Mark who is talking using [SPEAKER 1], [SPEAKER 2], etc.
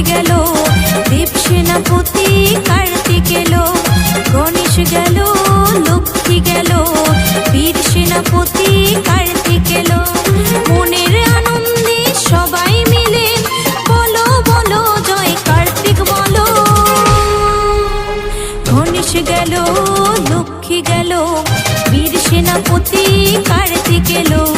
[SPEAKER 1] গেল, দেব সেনাপতি কার্তিক এলো, গণেশ গেল, লক্ষ্মী গেল, বীর সেনাপতি কার্তিক এলো। মনের আনন্দে সবাই মিলে বলো বলো জয় কার্তিক বলো। গণেশ গেল, লক্ষ্মী গেল, বীর সেনাপতি কার্তিক এলো।